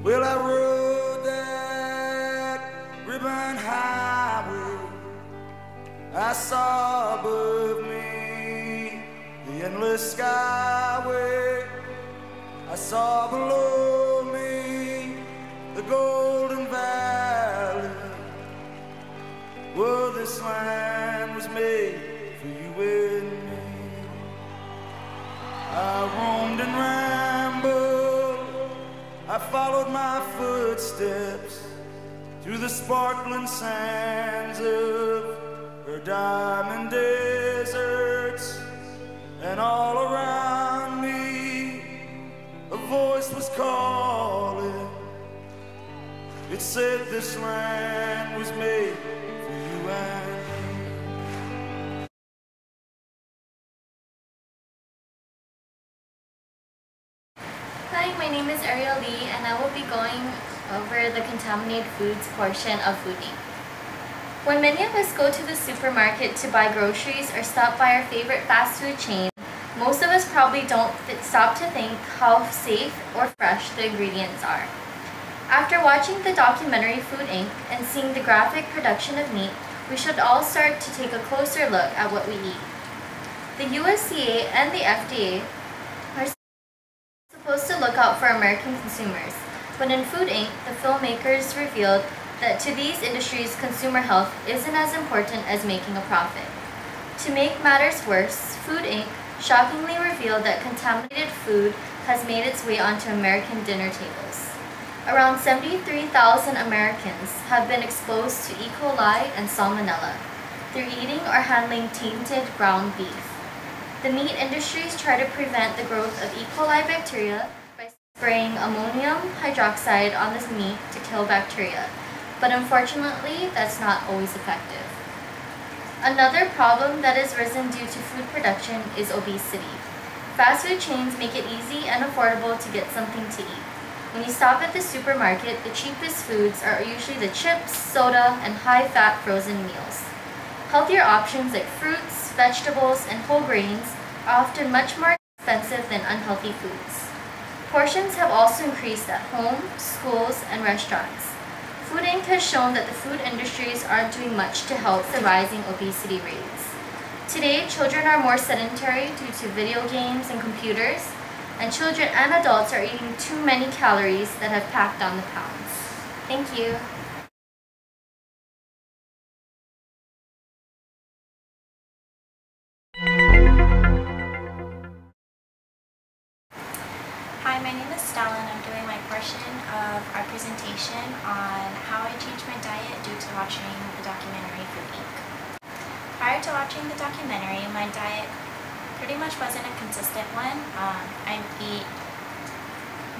Well, I rode that ribbon highway. I saw above me the endless skyway. I saw below me the golden valley. Well, this land was made for you and me. I roamed and rambled, I followed my footsteps through the sparkling sands of her diamond deserts. And all around me a voice was calling. It said this land was made for you and me. Hi, my name is Ariel Lee, and I will be going over the contaminated foods portion of Food Inc. When many of us go to the supermarket to buy groceries or stop by our favorite fast food chain, most of us probably don't stop to think how safe or fresh the ingredients are. After watching the documentary Food Inc. and seeing the graphic production of meat, we should all start to take a closer look at what we eat. The USDA and the FDA are supposed to look out for American consumers, but in Food Inc., the filmmakers revealed that to these industries, consumer health isn't as important as making a profit. To make matters worse, Food Inc. shockingly revealed that contaminated food has made its way onto American dinner tables. Around 73,000 Americans have been exposed to E. coli and Salmonella through eating or handling tainted ground beef. The meat industries try to prevent the growth of E. coli bacteria by spraying ammonium hydroxide on this meat to kill bacteria, but unfortunately, that's not always effective. Another problem that has risen due to food production is obesity. Fast food chains make it easy and affordable to get something to eat. When you stop at the supermarket, the cheapest foods are usually the chips, soda, and high-fat frozen meals. Healthier options like fruits, vegetables, and whole grains are often much more expensive than unhealthy foods. Portions have also increased at home, schools, and restaurants. Food Inc. has shown that the food industries aren't doing much to help the rising obesity rates. Today, children are more sedentary due to video games and computers, and children and adults are eating too many calories that have packed on the pounds. Thank you. Hi, my name is Stella and I'm doing my portion of our presentation on how I changed my diet due to watching the documentary Food Inc. Prior to watching the documentary, my diet pretty much wasn't a consistent one. I'd eat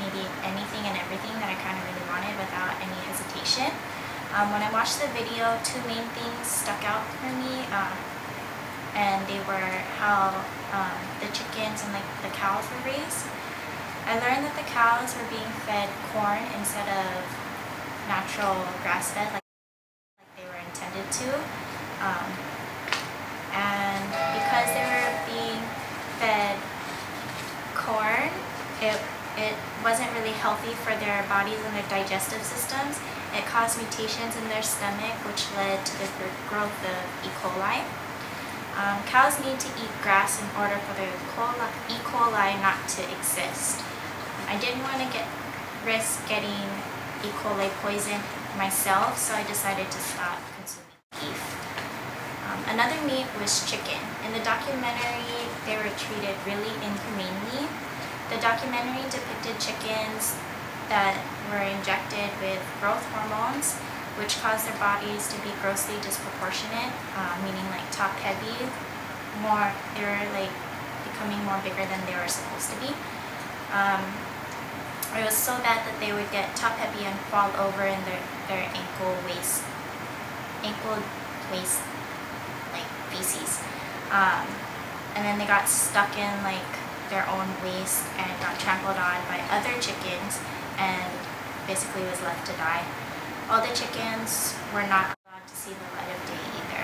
maybe anything and everything that I kind of really wanted without any hesitation. When I watched the video, two main things stuck out for me, and they were how the chickens and the cows were raised. I learned that the cows were being fed corn instead of natural grass-fed like they were intended to. And because they were being fed corn, it wasn't really healthy for their bodies and their digestive systems. It caused mutations in their stomach, which led to the growth of E. coli. Cows need to eat grass in order for the E. coli not to exist. I didn't want to risk getting E. coli poison myself, so I decided to stop consuming beef. Another meat was chicken. In the documentary, they were treated really inhumanely. The documentary depicted chickens that were injected with growth hormones, which caused their bodies to be grossly disproportionate, meaning like top-heavy. They were like becoming more bigger than they were supposed to be. It was so bad that they would get top-heavy and fall over in their ankle waist like feces, and then they got stuck in like their own waste and got trampled on by other chickens and basically was left to die. All the chickens were not allowed to see the light of day either.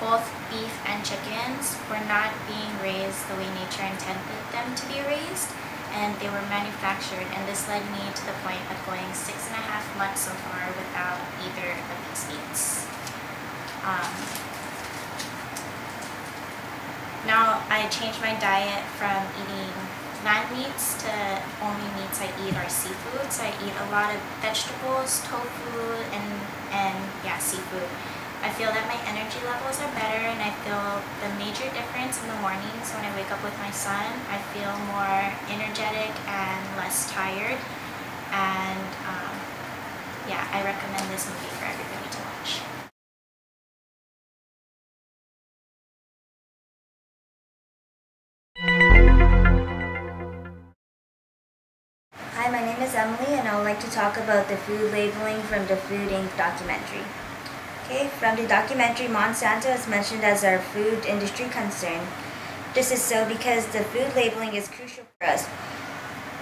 Both beef and chickens were not being raised the way nature intended them to be raised, and they were manufactured, and this led me to the point of going 6.5 months so far without either of these meats. Now I changed my diet from eating land meats to only meats I eat are seafood. So I eat a lot of vegetables, tofu, and yeah, seafood. I feel that my energy levels are better, and I feel the major difference in the mornings when I wake up with my son. I feel more energetic and less tired, and yeah, I recommend this movie for everybody to watch. Hi, my name is Emily, and I would like to talk about the food labeling from the Food Inc. documentary. Okay, from the documentary, Monsanto is mentioned as our food industry concern. This is so because the food labeling is crucial for us.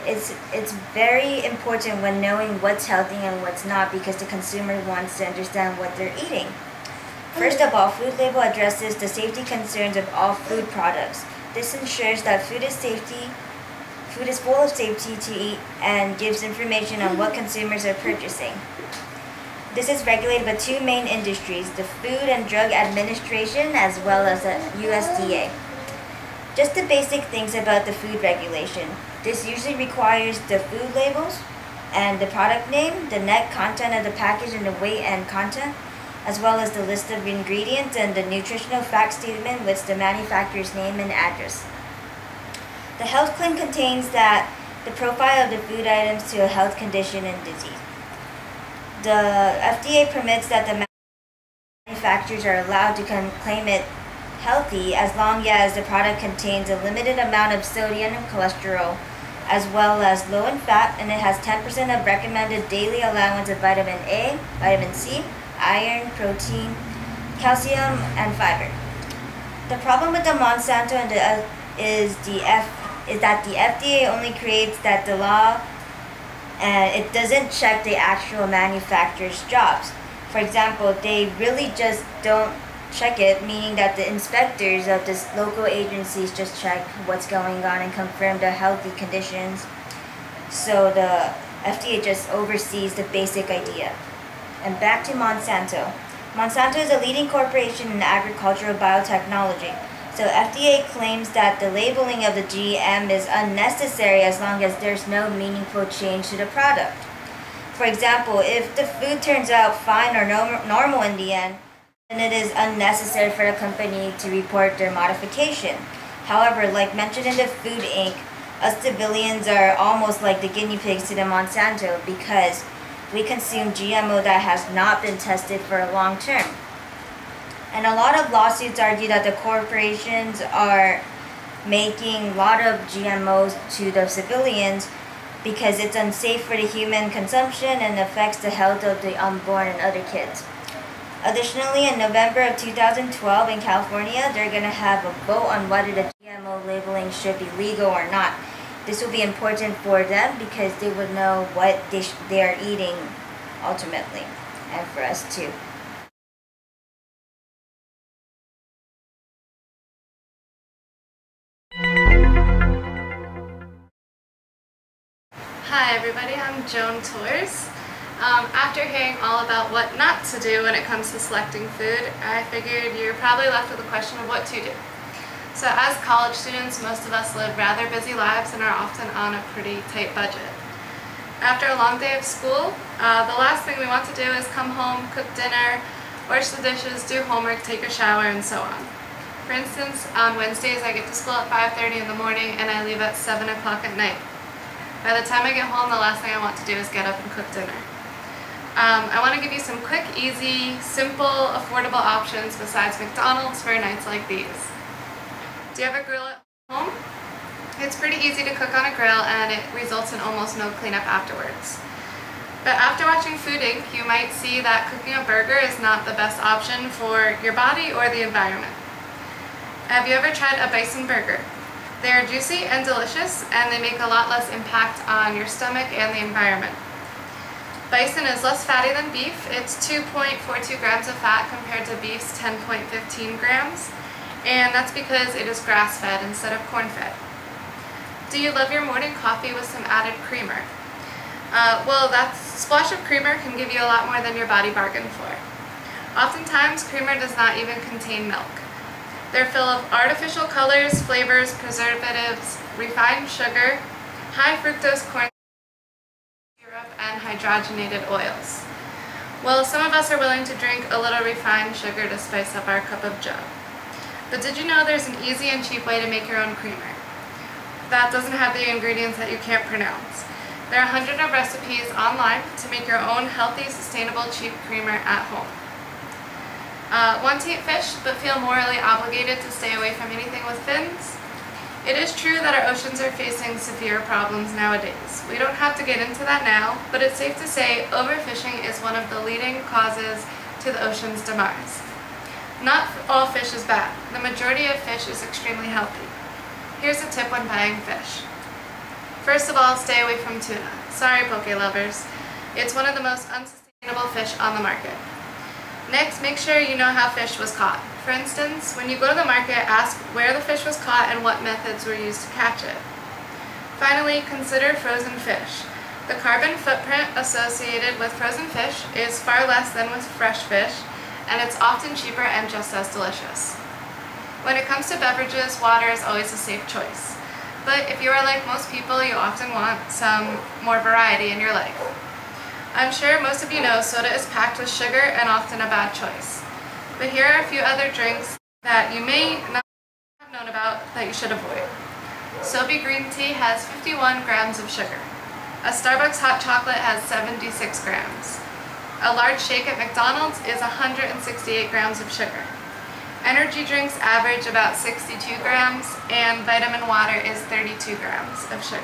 It's very important when knowing what's healthy and what's not, because the consumer wants to understand what they're eating. First of all, food label addresses the safety concerns of all food products. This ensures that food is full of safety to eat and gives information on what consumers are purchasing. This is regulated by two main industries, the Food and Drug Administration as well as the USDA. Just the basic things about the food regulation. This usually requires the food labels and the product name, the net content of the package and the weight and content, as well as the list of ingredients and the nutritional fact statement with the manufacturer's name and address. The health claim contains that the profile of the food items to a health condition and disease. The FDA permits that the manufacturers are allowed to claim it healthy as long as the product contains a limited amount of sodium and cholesterol, as well as low in fat, and it has 10% of recommended daily allowance of vitamin A, vitamin C, iron, protein, calcium, and fiber. The problem with the Monsanto is that the FDA only creates that the law, and it doesn't check the actual manufacturer's jobs. For example, they really just don't check it, meaning that the inspectors of this local agencies just check what's going on and confirm the healthy conditions. So the FDA just oversees the basic idea. And back to Monsanto. Monsanto is a leading corporation in agricultural biotechnology. So FDA claims that the labeling of the GM is unnecessary as long as there's no meaningful change to the product. For example, if the food turns out fine or normal in the end, then it is unnecessary for the company to report their modification. However, like mentioned in the Food Inc., us civilians are almost like the guinea pigs to the Monsanto because we consume GMO that has not been tested for a long term. And a lot of lawsuits argue that the corporations are making a lot of GMOs to the civilians because it's unsafe for the human consumption and affects the health of the unborn and other kids. Additionally, in November of 2012 in California, they're going to have a vote on whether the GMO labeling should be legal or not. This will be important for them because they would know what they are eating ultimately, and for us too. Hi everybody, I'm Joan Torres. After hearing all about what not to do when it comes to selecting food, I figured you're probably left with the question of what to do. So as college students, most of us live rather busy lives and are often on a pretty tight budget. After a long day of school, the last thing we want to do is come home, cook dinner, wash the dishes, do homework, take a shower, and so on. For instance, on Wednesdays I get to school at 5:30 in the morning and I leave at 7 o'clock at night. By the time I get home, the last thing I want to do is get up and cook dinner. I want to give you some quick, easy, simple, affordable options besides McDonald's for nights like these. Do you have a grill at home? It's pretty easy to cook on a grill and it results in almost no cleanup afterwards. But after watching Food Inc., you might see that cooking a burger is not the best option for your body or the environment. Have you ever tried a bison burger? They are juicy and delicious, and they make a lot less impact on your stomach and the environment. Bison is less fatty than beef. It's 2.42 grams of fat compared to beef's 10.15 grams, and that's because it is grass-fed instead of corn-fed. Do you love your morning coffee with some added creamer? Well, that splash of creamer can give you a lot more than your body bargained for. Oftentimes, creamer does not even contain milk. They're full of artificial colors, flavors, preservatives, refined sugar, high fructose corn syrup, and hydrogenated oils. Well, some of us are willing to drink a little refined sugar to spice up our cup of joe. But did you know there's an easy and cheap way to make your own creamer that doesn't have the ingredients that you can't pronounce? There are hundreds of recipes online to make your own healthy, sustainable, cheap creamer at home. Want to eat fish but feel morally obligated to stay away from anything with fins? It is true that our oceans are facing severe problems nowadays. We don't have to get into that now, but it's safe to say overfishing is one of the leading causes to the ocean's demise. Not all fish is bad. The majority of fish is extremely healthy. Here's a tip when buying fish. First of all, stay away from tuna. Sorry, poke lovers. It's one of the most unsustainable fish on the market. Next, make sure you know how fish was caught. For instance, when you go to the market, ask where the fish was caught and what methods were used to catch it. Finally, consider frozen fish. The carbon footprint associated with frozen fish is far less than with fresh fish, and it's often cheaper and just as delicious. When it comes to beverages, water is always a safe choice. But if you are like most people, you often want some more variety in your life. I'm sure most of you know soda is packed with sugar and often a bad choice. But here are a few other drinks that you may not have known about that you should avoid. Sobe green tea has 51 grams of sugar. A Starbucks hot chocolate has 76 grams. A large shake at McDonald's is 168 grams of sugar. Energy drinks average about 62 grams, and vitamin water is 32 grams of sugar.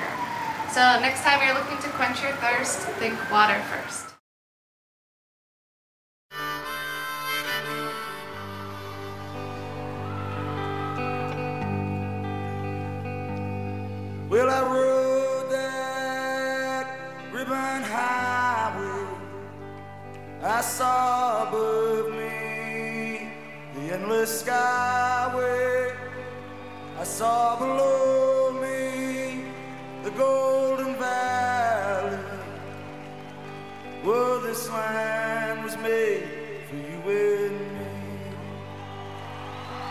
So next time you're looking to quench your thirst, think water first. Well, I rode that ribbon highway. I saw above me the endless skyway. I saw below me the golden valley. Well, this land was made for you and me.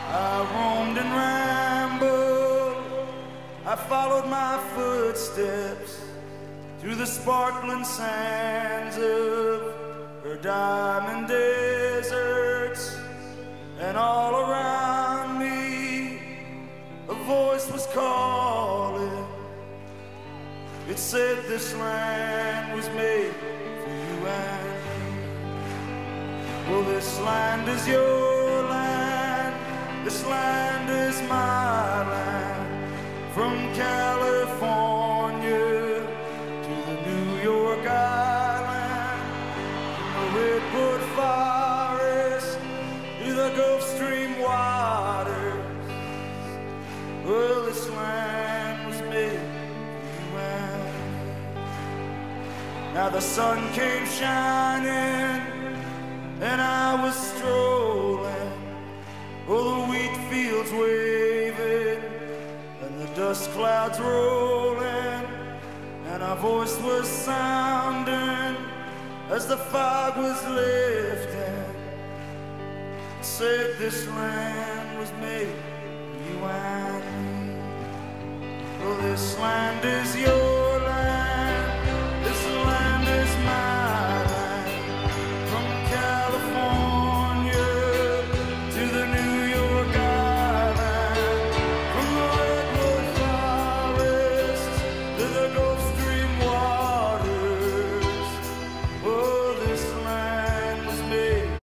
I roamed and rambled, I followed my footsteps through the sparkling sands of her diamond deserts, and all around me a voice was calling. It said this land was made for you and me. Well, this land is your land, this land is my land. From California to the New York Island, from the Redwood Forest to the Gulf Stream waters. Well, this land was made for you and me. Now the sun came shining and I was strolling, oh, the wheat fields waving, the dust clouds rolling, and our voice was sounding as the fog was lifting. It said this land was made for you and me. Well, this land is yours.